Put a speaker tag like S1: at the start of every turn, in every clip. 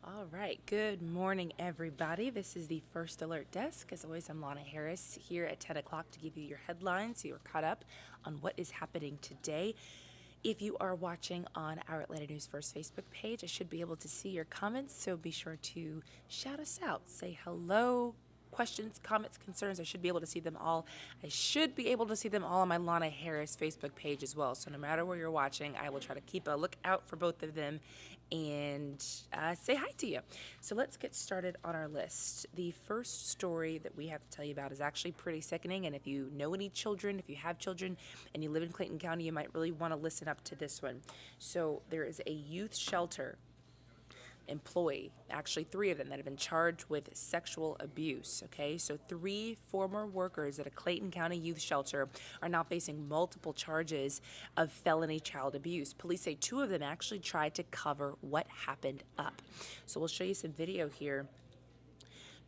S1: All right, good morning, everybody. This is the First Alert Desk. As always, I'm Lana Harris here at 10 o'clock to give you your headlines so you're caught up on what is happening today. If you are watching on our Atlanta News First Facebook page, I should be able to see your comments, so be sure to shout us out. Say hello, questions, comments, concerns. I should be able to see them all. I should be able to see them all on my Lana Harris Facebook page as well. So no matter where you're watching, I will try to keep a lookout for both of them and say hi to you. So let's get started on our list. The first story that we have to tell you about is actually pretty sickening. And if you know any children, if you have children and you live in Clayton County, you might really want to listen up to this one. So there is a youth shelter employee, actually three of them, that have been charged with sexual abuse. Okay, so three former workers at a Clayton County youth shelter are now facing multiple charges of felony child abuse. Police say two of them actually tried to cover what happened up. So we'll show you some video here.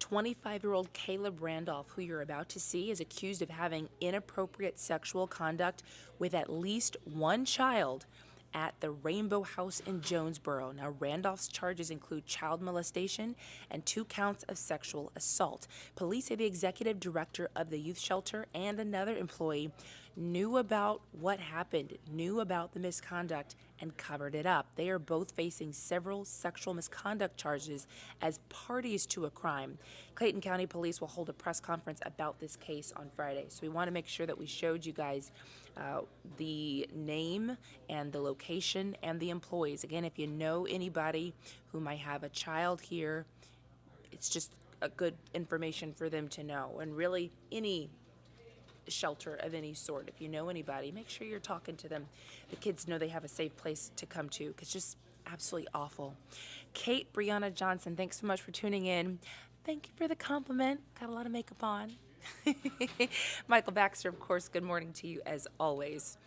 S1: 25-year-old Caleb Randolph, who you're about to see, is accused of having inappropriate sexual conduct with at least one child at the Rainbow House in Jonesboro. Now, Randolph's charges include child molestation and 2 counts of sexual assault. Police say the executive director of the youth shelter and another employee knew about what happened, knew about the misconduct, and covered it up. They are both facing several sexual misconduct charges as parties to a crime. Clayton County Police will hold a press conference about this case on Friday. So we want to make sure that we showed you guys the name and the location and the employees. Again, if you know anybody who might have a child here, it's just a good information for them to know. And really, any shelter of any sort, if you know anybody, make sure you're talking to them. The kids know they have a safe place to come to, because it's just absolutely awful. Kate Brianna Johnson, thanks so much for tuning in. Thank you for the compliment. Got a lot of makeup on. Michael Baxter, of course, good morning to you as always.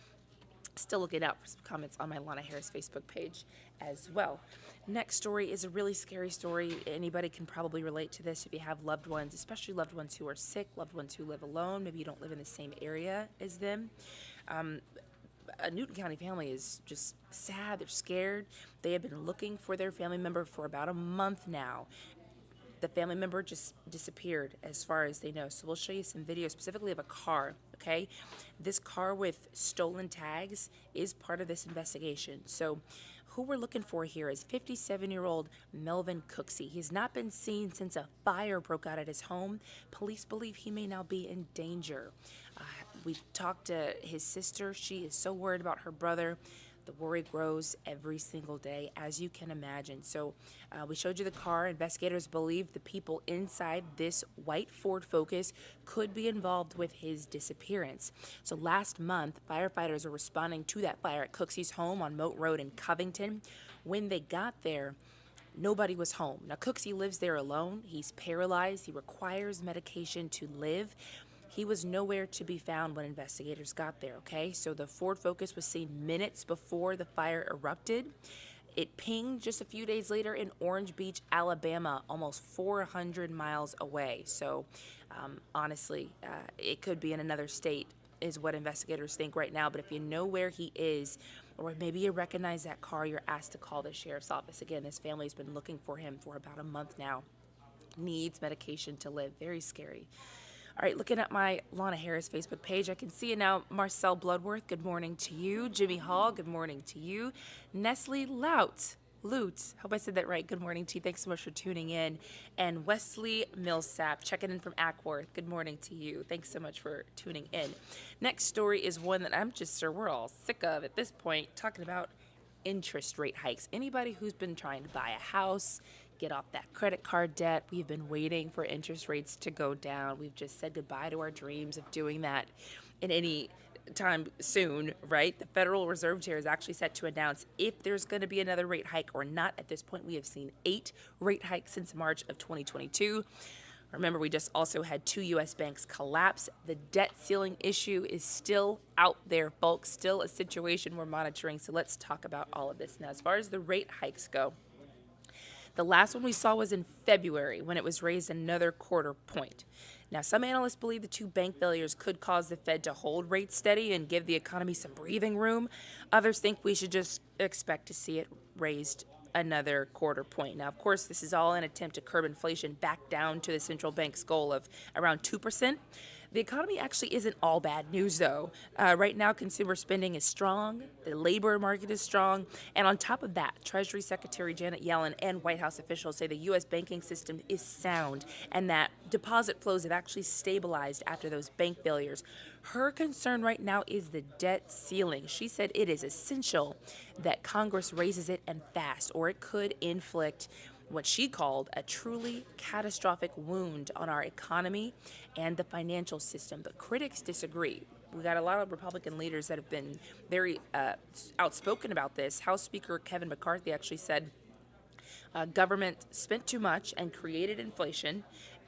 S1: Still looking out for some comments on my Lana Harris Facebook page as well. Next story is a really scary story. Anybody can probably relate to this if you have loved ones, especially loved ones who are sick, loved ones who live alone. Maybe you don't live in the same area as them. A Newton County family is just sad. They're scared. They have been looking for their family member for about a month now. The family member just disappeared as far as they know. So we'll show you some videos specifically of a car, okay? This car with stolen tags is part of this investigation. So who we're looking for here is 57-year-old Melvin Cooksey. He's not been seen since a fire broke out at his home. Police believe he may now be in danger. We talked to his sister. She is so worried about her brother. The worry grows every single day, as you can imagine. So we showed you the car. Investigators believe the people inside this white Ford Focus could be involved with his disappearance. So last month, firefighters were responding to that fire at Cooksey's home on Moat Road in Covington. When they got there, nobody was home. Now, Cooksey lives there alone. He's paralyzed. He requires medication to live. He was nowhere to be found when investigators got there, okay? So the Ford Focus was seen minutes before the fire erupted. It pinged just a few days later in Orange Beach, Alabama, almost 400 miles away. So honestly, it could be in another state is what investigators think right now. But if you know where he is, or maybe you recognize that car, you're asked to call the sheriff's office. Again, this family's been looking for him for about a month now. Needs medication to live. Very scary. All right, looking at my Lana Harris Facebook page, I can see you now. Marcel Bloodworth, good morning to you. Jimmy Hall, good morning to you. Nestle Lute, hope I said that right. Good morning to you. Thanks so much for tuning in. And Wesley Millsap, checking in from Ackworth. Good morning to you. Thanks so much for tuning in. Next story is one that I'm just sure we're all sick of at this point, talking about interest rate hikes. Anybody who's been trying to buy a house, get off that credit card debt, we've been waiting for interest rates to go down. We've just said goodbye to our dreams of doing that in any time soon, right? The Federal Reserve Chair is actually set to announce if there's going to be another rate hike or not. At this point, we have seen 8 rate hikes since March of 2022. Remember, we just also had 2 U.S. banks collapse. The debt ceiling issue is still out there, folks, still a situation we're monitoring. So let's talk about all of this. Now, as far as the rate hikes go, the last one we saw was in February when it was raised another quarter point. Now, some analysts believe the 2 bank failures could cause the Fed to hold rates steady and give the economy some breathing room. Others think we should just expect to see it raised another quarter point. Now, of course, this is all an attempt to curb inflation back down to the central bank's goal of around 2%. The economy actually isn't all bad news, though. Right now, consumer spending is strong, the labor market is strong, and on top of that, Treasury Secretary Janet Yellen and White House officials say the U.S. banking system is sound and that deposit flows have actually stabilized after those bank failures. Her concern right now is the debt ceiling. She said it is essential that Congress raises it and fast, or it could inflict what she called a truly catastrophic wound on our economy and the financial system. But critics disagree. We got a lot of Republican leaders that have been very outspoken about this. House Speaker Kevin McCarthy actually said government spent too much and created inflation,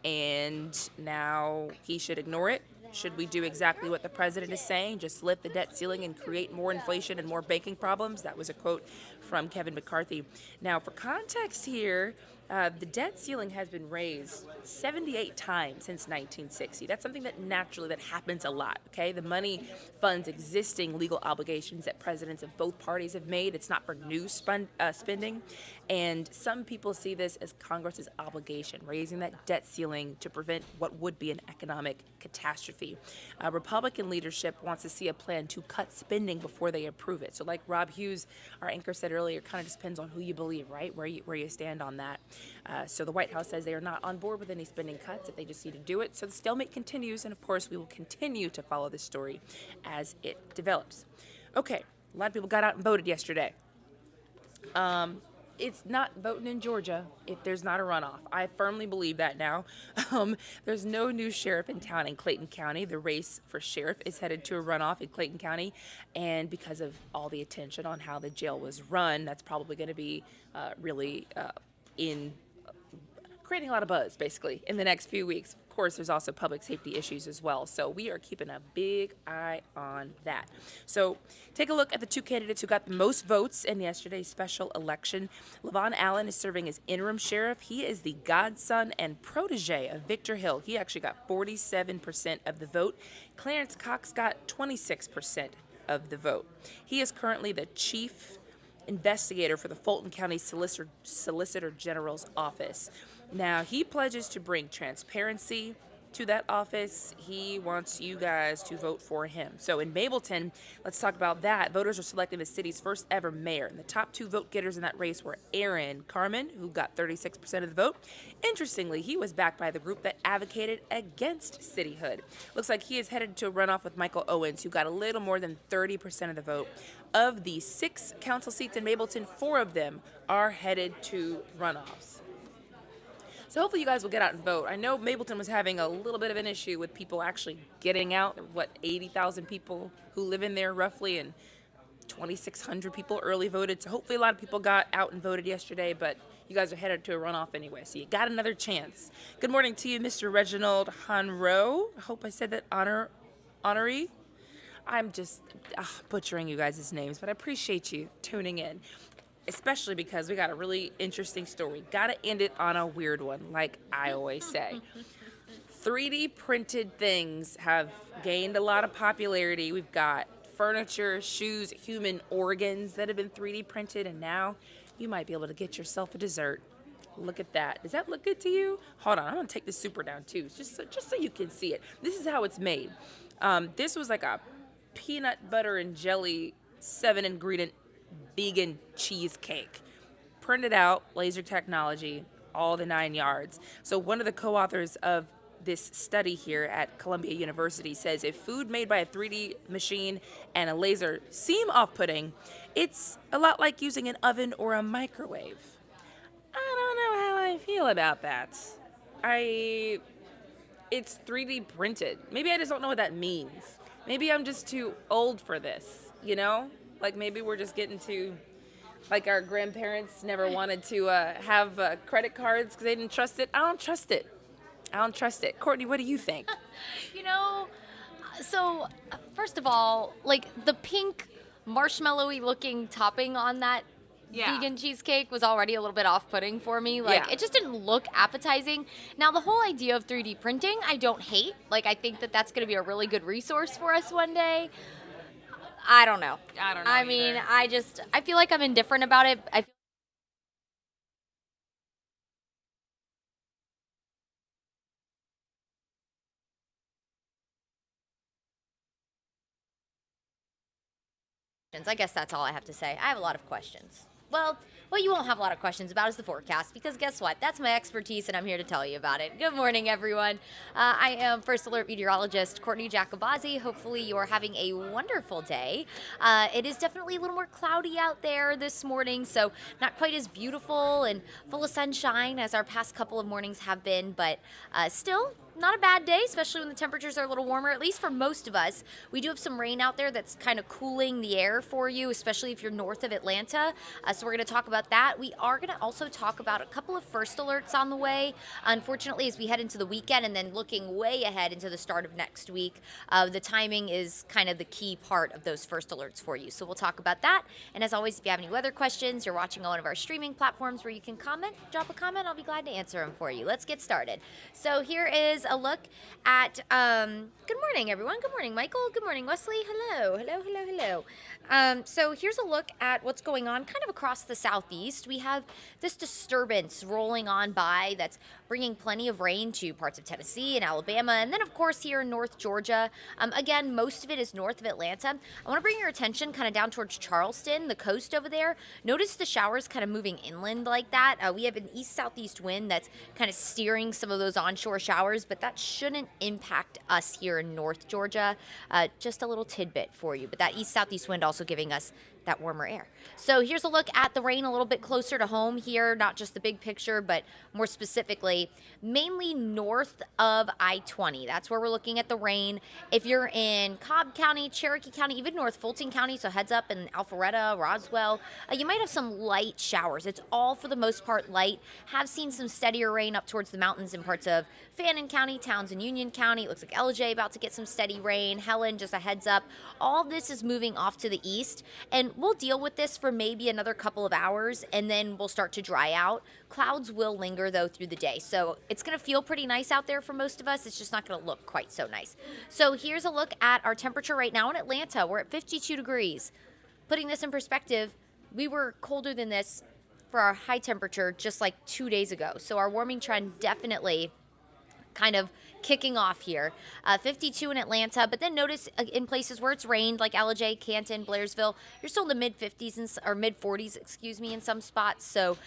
S1: and now he should ignore it. Should we do exactly what the president is saying, just lift the debt ceiling and create more inflation and more banking problems? That was a quote from Kevin McCarthy. Now, for context here, the debt ceiling has been raised 78 times since 1960. That's something that happens a lot, okay? The money funds existing legal obligations that presidents of both parties have made. It's not for new spending. And some people see this as Congress's obligation, raising that debt ceiling to prevent what would be an economic catastrophe. Republican leadership wants to see a plan to cut spending before they approve it. So like Rob Hughes, our anchor, said earlier, it kind of just depends on who you believe, right? Where you stand on that. So the White House says they are not on board with any spending cuts, that they just need to do it. So the stalemate continues, and of course we will continue to follow this story as it develops. Okay, a lot of people got out and voted yesterday. It's not voting in Georgia if there's not a runoff. I firmly believe that now. There's no new sheriff in town in Clayton County. The race for sheriff is headed to a runoff in Clayton County, and because of all the attention on how the jail was run, that's probably going to be really creating a lot of buzz, basically, in the next few weeks. Of course, there's also public safety issues as well, so we are keeping a big eye on that. So take a look at the two candidates who got the most votes in yesterday's special election. Levon Allen is serving as interim sheriff. He is the godson and protege of Victor Hill. He actually got 47% of the vote. Clarence Cox got 26% of the vote. He is currently the chief investigator for the Fulton County Solicitor General's office. Now, he pledges to bring transparency to that office. He wants you guys to vote for him. So in Mableton, let's talk about that. Voters are selecting the city's first ever mayor. And the top two vote getters in that race were Aaron Carmen, who got 36% of the vote. Interestingly, he was backed by the group that advocated against cityhood. Looks like he is headed to a runoff with Michael Owens, who got a little more than 30% of the vote. Of the 6 council seats in Mableton, 4 of them are headed to runoffs. So hopefully you guys will get out and vote. I know Mableton was having a little bit of an issue with people actually getting out. 80,000 people who live in there roughly, and 2,600 people early voted. So hopefully a lot of people got out and voted yesterday, but you guys are headed to a runoff anyway, so you got another chance. Good morning to you, Mr. Reginald Honro. I hope I said that honoree. I'm just butchering you guys' names, but I appreciate you tuning in. Especially because we got a really interesting story. Gotta end it on a weird one, like I always say. 3D printed things have gained a lot of popularity. We've got furniture, shoes, human organs that have been 3D printed, and now you might be able to get yourself a dessert. Look at that. Does that look good to you? Hold on, I'm gonna take the super down too, just so you can see it. This is how it's made. This was like a peanut butter and jelly 7-ingredient vegan cheesecake, printed out, laser technology, all the 9 yards. So one of the co-authors of this study here at Columbia University says if food made by a 3D machine and a laser seem off-putting, it's a lot like using an oven or a microwave. I don't know how I feel about that. It's 3D printed. Maybe I just don't know what that means. Maybe I'm just too old for this, you know? Like maybe we're just getting to, like our grandparents never wanted to have credit cards because they didn't trust it. I don't trust it. Courtney, what do you think?
S2: So first of all, like the pink marshmallowy looking topping on that vegan cheesecake was already a little bit off-putting for me. Like it just didn't look appetizing. Now the whole idea of 3D printing, I don't hate. Like I think that that's going to be a really good resource for us one day. I don't know.
S1: I don't know
S2: I mean, I feel like I'm indifferent about it. I feel I guess that's all I have to say. I have a lot of questions. Well, what you won't have a lot of questions about is the forecast, because guess what? That's my expertise, and I'm here to tell you about it. Good morning, everyone. I am First Alert Meteorologist Courtney Jacobazzi. Hopefully you are having a wonderful day. It is definitely a little more cloudy out there this morning, so not quite as beautiful and full of sunshine as our past couple of mornings have been, but still not a bad day, especially when the temperatures are a little warmer, at least for most of us. We do have some rain out there that's kind of cooling the air for you, especially if you're north of Atlanta. So we're going to talk about that. We are going to also talk about a couple of first alerts on the way. Unfortunately, as we head into the weekend and then looking way ahead into the start of next week, the timing is kind of the key part of those first alerts for you. So we'll talk about that. And as always, if you have any weather questions, you're watching on one of our streaming platforms where you can comment, drop a comment. I'll be glad to answer them for you. Let's get started. So here is a look at, good morning, everyone. Good morning, Michael. Good morning, Wesley. Hello, hello, hello, hello. So here's a look at what's going on kind of across the southeast. We have this disturbance rolling on by that's bringing plenty of rain to parts of Tennessee and Alabama, and then, of course, here in North Georgia. Again, most of it is north of Atlanta. I want to bring your attention kind of down towards Charleston, the coast over there. Notice the showers kind of moving inland like that. We have an east-southeast wind that's kind of steering some of those onshore showers, but that shouldn't impact us here in North Georgia. Just a little tidbit for you, but that east-southeast wind also giving us that warmer air. So here's a look at the rain a little bit closer to home here, not just the big picture, but more specifically, mainly north of I-20. That's where we're looking at the rain. If you're in Cobb County, Cherokee County, even North Fulton County, so heads up in Alpharetta, Roswell, you might have some light showers. It's all for the most part light. Have seen some steadier rain up towards the mountains in parts of Fannin County, Townsend, Union County. It looks like LJ about to get some steady rain. Helen, just a heads up. All this is moving off to the east, and we'll deal with this for maybe another couple of hours, and then we'll start to dry out. Clouds will linger, though, through the day, so it's going to feel pretty nice out there for most of us. It's just not going to look quite so nice. So here's a look at our temperature right now in Atlanta. We're at 52 degrees. Putting this in perspective, we were colder than this for our high temperature just like 2 days ago. So our warming trend definitely kind of kicking off here. 52 in Atlanta, but then notice in places where it's rained, like LJ, Canton, Blairsville, you're still in the mid-50s or mid-40s, excuse me, in some spots. So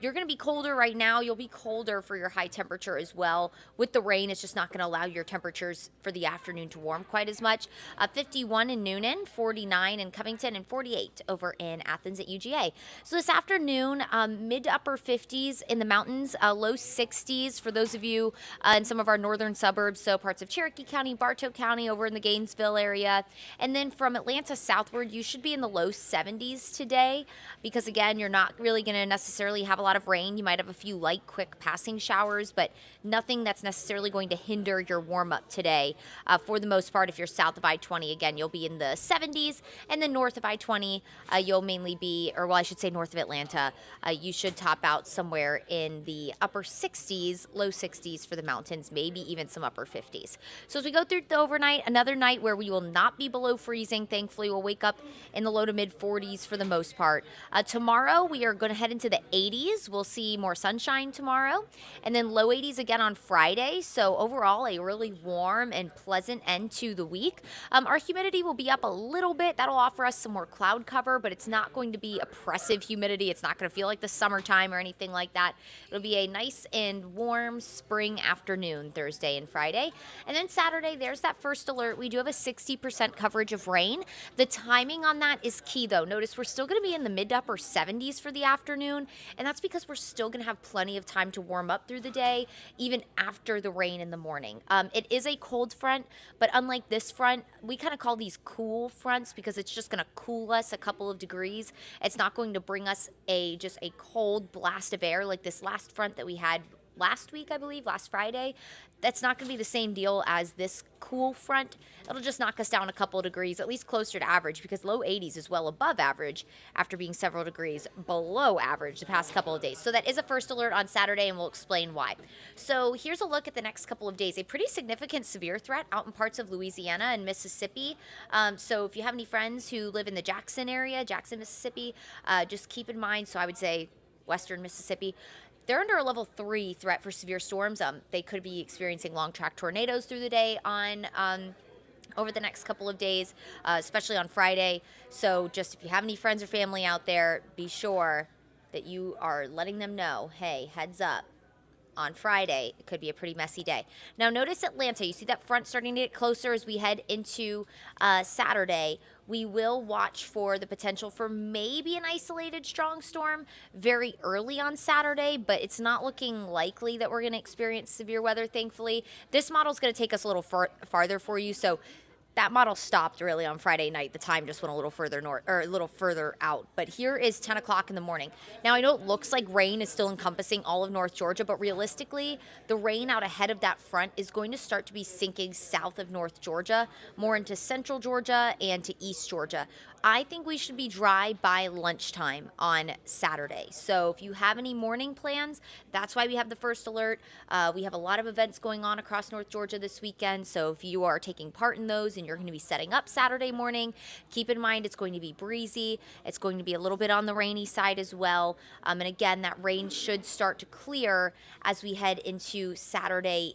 S2: you're going to be colder right now. You'll be colder for your high temperature as well. With the rain, it's just not going to allow your temperatures for the afternoon to warm quite as much. 51 in Noonan, 49 in Covington, and 48 over in Athens at UGA. So this afternoon, mid to upper 50s in the mountains, low 60s for those of you in some of our northern suburbs, so parts of Cherokee County, Bartow County, over in the Gainesville area. And then from Atlanta southward, you should be in the low 70s today because, again, you're not really going to necessarily have a lot of rain. You might have a few light, quick passing showers, but nothing that's necessarily going to hinder your warm-up today. For the most part, if you're south of I-20, again, you'll be in the 70s, and then north of I-20, you'll mainly be, or well, I should say north of Atlanta, you should top out somewhere in the upper 60s, low 60s for the mountains, maybe even some upper 50s. So as we go through the overnight, another night where we will not be below freezing. Thankfully, we'll wake up in the low to mid 40s for the most part. Tomorrow, we are going to head into the 80s. We'll see more sunshine tomorrow, and then low 80s again on Friday. So overall, a really warm and pleasant end to the week. Our humidity will be up a little bit. That'll offer us some more cloud cover, but it's not going to be oppressive humidity. It's not going to feel like the summertime or anything like that. It'll be a nice and warm spring afternoon Thursday and Friday. And then Saturday, there's that first alert. We do have a 60% coverage of rain. The timing on that is key, though. Notice we're still going to be in the mid to upper 70s for the afternoon, and that's because we're still going to have plenty of time to warm up through the day, even after the rain in the morning. It is a cold front, but unlike this front, we kind of call these cool fronts because it's just going to cool us a couple of degrees. It's not going to bring us just a cold blast of air like this last front that we had last week, I believe, last Friday. That's not going to be the same deal as this cool front. It'll just knock us down a couple of degrees, at least closer to average, because low 80s is well above average after being several degrees below average the past couple of days. So that is a first alert on Saturday, and we'll explain why. So here's a look at the next couple of days. A pretty significant severe threat out in parts of Louisiana and Mississippi. So if you have any friends who live in the Jackson area, Jackson, Mississippi, just keep in mind, so I would say western Mississippi, they're under a level 3 threat for severe storms. They could be experiencing long track tornadoes through the day on over the next couple of days, especially on Friday. So just if you have any friends or family out there, be sure that you are letting them know, hey, heads up. On Friday, it could be a pretty messy day. Now, notice Atlanta. You see that front starting to get closer as we head into Saturday. We will watch for the potential for maybe an isolated strong storm very early on Saturday, but it's not looking likely that we're going to experience severe weather, thankfully. This model is going to take us a little farther for you, so that model stopped really on Friday night. The time just went a little further north or a little further out. But here is 10 o'clock in the morning. Now, I know it looks like rain is still encompassing all of North Georgia, but realistically, the rain out ahead of that front is going to start to be sinking south of North Georgia, more into central Georgia and to East Georgia. I think we should be dry by lunchtime on Saturday. So if you have any morning plans, that's why we have the first alert. We have a lot of events going on across North Georgia this weekend. So if you are taking part in those and you're going to be setting up Saturday morning, keep in mind it's going to be breezy. It's going to be a little bit on the rainy side as well. And again, that rain should start to clear as we head into Saturday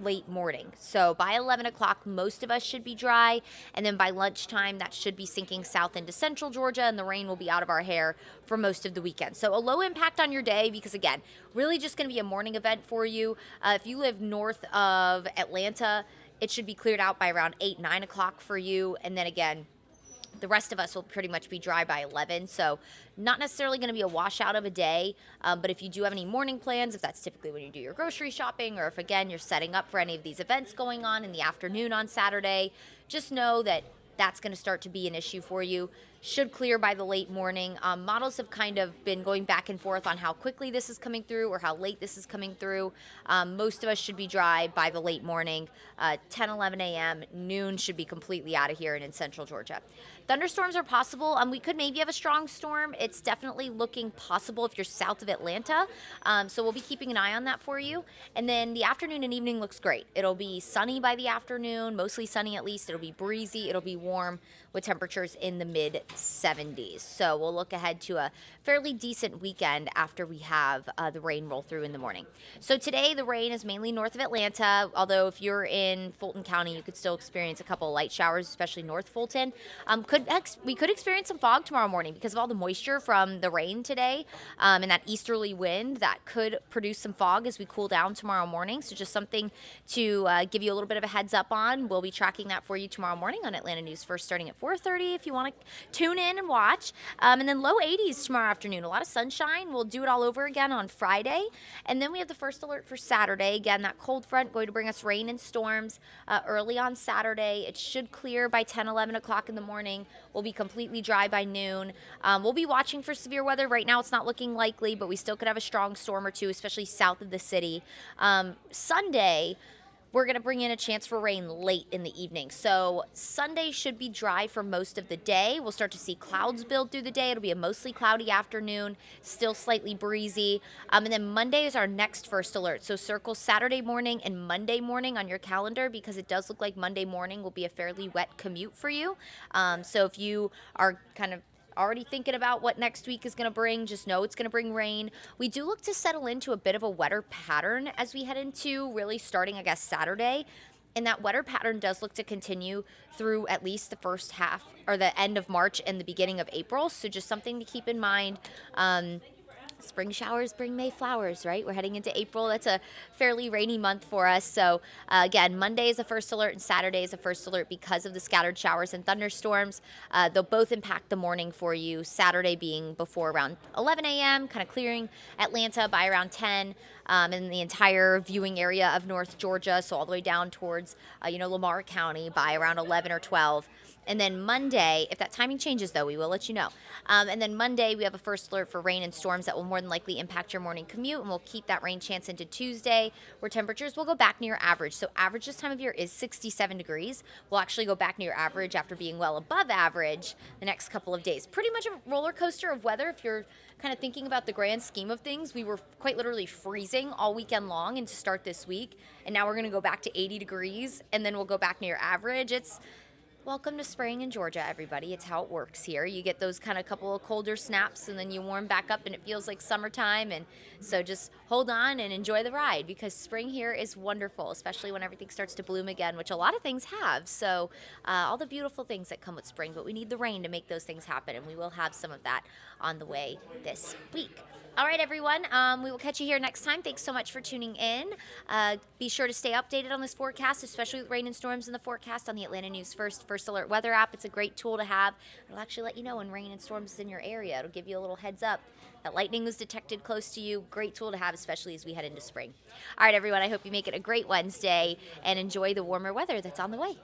S2: late morning. So by 11 o'clock, most of us should be dry. And then by lunchtime, that should be sinking south into central Georgia, and the rain will be out of our hair for most of the weekend. So a low impact on your day because, again, really just going to be a morning event for you. If you live north of Atlanta, it should be cleared out by around 8, 9 o'clock for you. And then again, the rest of us will pretty much be dry by 11, so not necessarily going to be a washout of a day, but if you do have any morning plans, if that's typically when you do your grocery shopping, or if, again, you're setting up for any of these events going on in the afternoon on Saturday, just know that that's going to start to be an issue for you. Should clear by the late morning. Models have kind of been going back and forth on how quickly this is coming through or how late this is coming through. Most of us should be dry by the late morning. 10, 11 a.m., noon should be completely out of here and in central Georgia. Thunderstorms are possible. We could maybe have a strong storm. It's definitely looking possible if you're south of Atlanta. So we'll be keeping an eye on that for you. And then the afternoon and evening looks great. It'll be sunny by the afternoon, mostly sunny at least. It'll be breezy. It'll be warm with temperatures in the mid-70s. So we'll look ahead to a fairly decent weekend after we have the rain roll through in the morning. So today the rain is mainly north of Atlanta, although if you're in Fulton County, you could still experience a couple of light showers, especially north Fulton. We could experience some fog tomorrow morning because of all the moisture from the rain today and that easterly wind that could produce some fog as we cool down tomorrow morning. So just something to give you a little bit of a heads up on. We'll be tracking that for you tomorrow morning on Atlanta News First starting at 4:30 if you want to tune in and watch. And then low 80s tomorrow afternoon. A lot of sunshine. We'll do it all over again on Friday. And then we have the first alert for Saturday. Again, that cold front going to bring us rain and storms early on Saturday. It should clear by 10, 11 o'clock in the morning. We'll be completely dry by noon. We'll be watching for severe weather. Right now it's not looking likely, but we still could have a strong storm or two, especially south of the city. Sunday, we're going to bring in a chance for rain late in the evening. So Sunday should be dry for most of the day. We'll start to see clouds build through the day. It'll be a mostly cloudy afternoon, still slightly breezy. And then Monday is our next first alert. So circle Saturday morning and Monday morning on your calendar because it does look like Monday morning will be a fairly wet commute for you. So if you are kind of already thinking about what next week is going to bring, just know it's going to bring rain. We do look to settle into a bit of a wetter pattern as we head into really starting, I guess, Saturday. And that wetter pattern does look to continue through at least the first half or the end of March and the beginning of April. So just something to keep in mind. Spring showers bring May flowers, right? We're heading into April. That's a fairly rainy month for us. So again, Monday is a first alert and Saturday is a first alert because of the scattered showers and thunderstorms. They'll both impact the morning for you, Saturday being before around 11 a.m., kind of clearing Atlanta by around 10, in the entire viewing area of North Georgia, so all the way down towards, Lamar County by around 11 or 12. And then Monday, if that timing changes, though, we will let you know. And then Monday, we have a first alert for rain and storms that will more than likely impact your morning commute, and we'll keep that rain chance into Tuesday, where temperatures will go back near average. So average this time of year is 67 degrees. We'll actually go back near average after being well above average the next couple of days. Pretty much a roller coaster of weather if you're kind of thinking about the grand scheme of things. We were quite literally freezing all weekend long and to start this week, and now we're going to go back to 80 degrees, and then we'll go back near average. Welcome to spring in Georgia, everybody. It's how it works here. You get those kind of couple of colder snaps, and then you warm back up, and it feels like summertime. And so just hold on and enjoy the ride, because spring here is wonderful, especially when everything starts to bloom again, which a lot of things have. So all the beautiful things that come with spring, but we need the rain to make those things happen, and we will have some of that on the way this week. All right, everyone. We will catch you here next time. Thanks so much for tuning in. Be sure to stay updated on this forecast, especially with rain and storms in the forecast, on the Atlanta News First Alert Weather app. It's a great tool to have. It'll actually let you know when rain and storms is in your area. It'll give you a little heads up that lightning was detected close to you. Great tool to have, especially as we head into spring. All right, everyone. I hope you make it a great Wednesday and enjoy the warmer weather that's on the way.